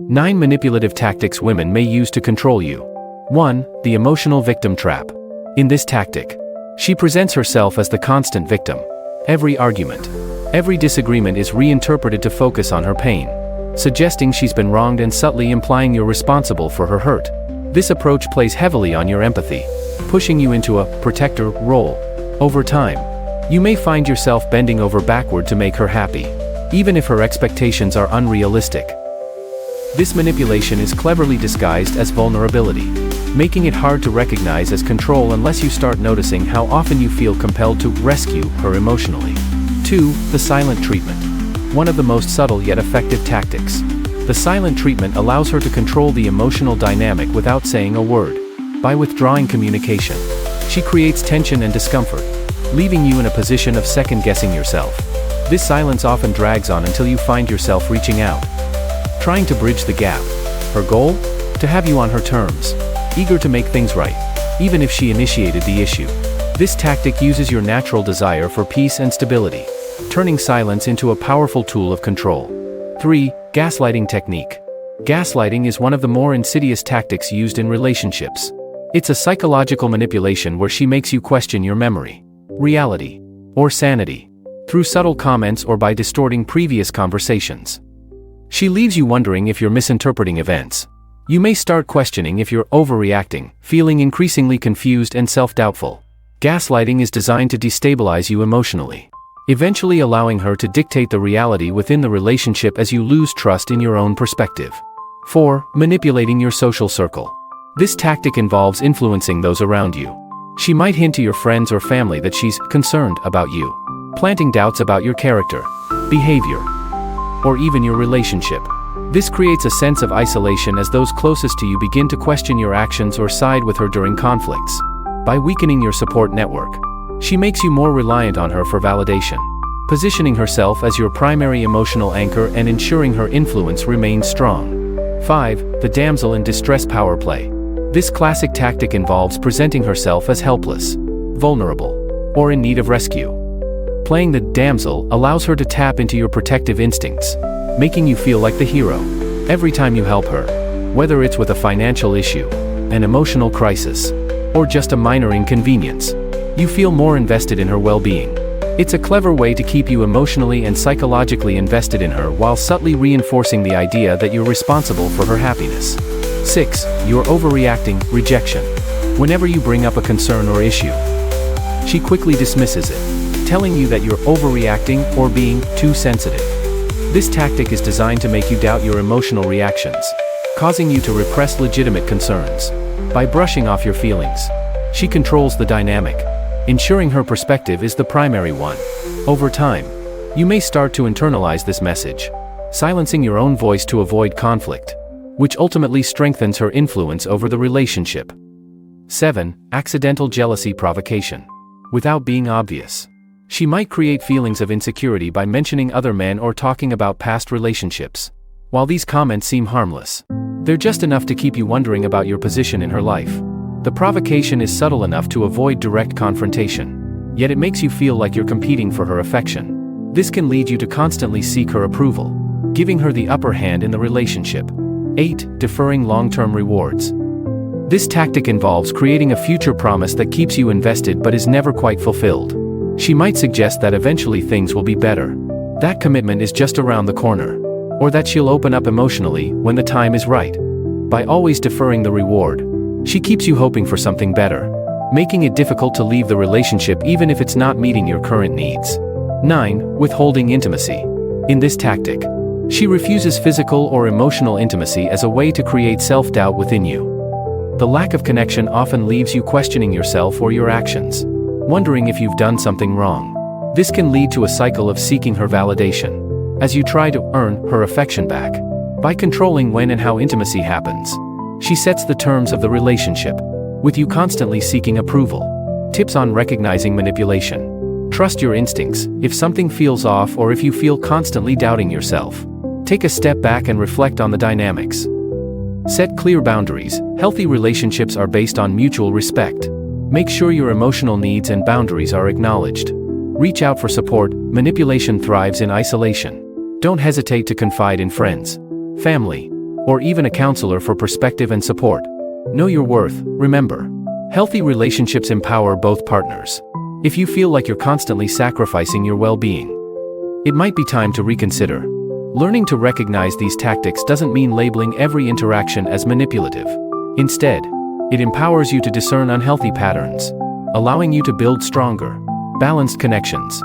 9 manipulative tactics women may use to control you. 1. The emotional victim trap. In this tactic, she presents herself as the constant victim. Every argument, every disagreement is reinterpreted to focus on her pain, suggesting she's been wronged and subtly implying you're responsible for her hurt. This approach plays heavily on your empathy, pushing you into a protector role. Over time, you may find yourself bending over backward to make her happy, even if her expectations are unrealistic. This manipulation is cleverly disguised as vulnerability, making it hard to recognize as control unless you start noticing how often you feel compelled to rescue her emotionally. 2. The silent treatment. One of the most subtle yet effective tactics. The silent treatment allows her to control the emotional dynamic without saying a word. By withdrawing communication, she creates tension and discomfort, leaving you in a position of second-guessing yourself. This silence often drags on until you find yourself reaching out, trying to bridge the gap. Her goal? To have you on her terms, eager to make things right, even if she initiated the issue. This tactic uses your natural desire for peace and stability, turning silence into a powerful tool of control. 3. Gaslighting technique. Gaslighting is one of the more insidious tactics used in relationships. It's a psychological manipulation where she makes you question your memory, reality, or sanity, through subtle comments or by distorting previous conversations. She leaves you wondering if you're misinterpreting events. You may start questioning if you're overreacting, feeling increasingly confused and self-doubtful. Gaslighting is designed to destabilize you emotionally, eventually allowing her to dictate the reality within the relationship as you lose trust in your own perspective. 4. Manipulating your social circle. This tactic involves influencing those around you. She might hint to your friends or family that she's concerned about you, planting doubts about your character, behavior, or even your relationship. This creates a sense of isolation as those closest to you begin to question your actions or side with her during conflicts. By weakening your support network, she makes you more reliant on her for validation, positioning herself as your primary emotional anchor and ensuring her influence remains strong. 5. The damsel in distress power play. This classic tactic involves presenting herself as helpless, vulnerable, or in need of rescue. Playing the damsel allows her to tap into your protective instincts, making you feel like the hero. Every time you help her, whether it's with a financial issue, an emotional crisis, or just a minor inconvenience, you feel more invested in her well-being. It's a clever way to keep you emotionally and psychologically invested in her while subtly reinforcing the idea that you're responsible for her happiness. 6. You're overreacting, rejection. Whenever you bring up a concern or issue, she quickly dismisses it, telling you that you're overreacting or being too sensitive. This tactic is designed to make you doubt your emotional reactions, causing you to repress legitimate concerns. By brushing off your feelings, she controls the dynamic, ensuring her perspective is the primary one. Over time, you may start to internalize this message, silencing your own voice to avoid conflict, which ultimately strengthens her influence over the relationship. 7. Accidental jealousy provocation. Without being obvious, she might create feelings of insecurity by mentioning other men or talking about past relationships. While these comments seem harmless, they're just enough to keep you wondering about your position in her life. The provocation is subtle enough to avoid direct confrontation, yet it makes you feel like you're competing for her affection. This can lead you to constantly seek her approval, giving her the upper hand in the relationship. 8. Deferring long-term rewards. This tactic involves creating a future promise that keeps you invested but is never quite fulfilled. She might suggest that eventually things will be better, that commitment is just around the corner, or that she'll open up emotionally when the time is right. By always deferring the reward, she keeps you hoping for something better, making it difficult to leave the relationship even if it's not meeting your current needs. 9. Withholding intimacy. In this tactic, she refuses physical or emotional intimacy as a way to create self-doubt within you. The lack of connection often leaves you questioning yourself or your actions, wondering if you've done something wrong. This can lead to a cycle of seeking her validation, as you try to earn her affection back. By controlling when and how intimacy happens, she sets the terms of the relationship, with you constantly seeking approval. Tips on recognizing manipulation. Trust your instincts. If something feels off or if you feel constantly doubting yourself, take a step back and reflect on the dynamics. Set clear boundaries. Healthy relationships are based on mutual respect. Make sure your emotional needs and boundaries are acknowledged. Reach out for support. Manipulation thrives in isolation. Don't hesitate to confide in friends, family, or even a counselor for perspective and support. Know your worth, remember. Healthy relationships empower both partners. If you feel like you're constantly sacrificing your well-being, it might be time to reconsider. Learning to recognize these tactics doesn't mean labeling every interaction as manipulative. Instead, it empowers you to discern unhealthy patterns, allowing you to build stronger, balanced connections.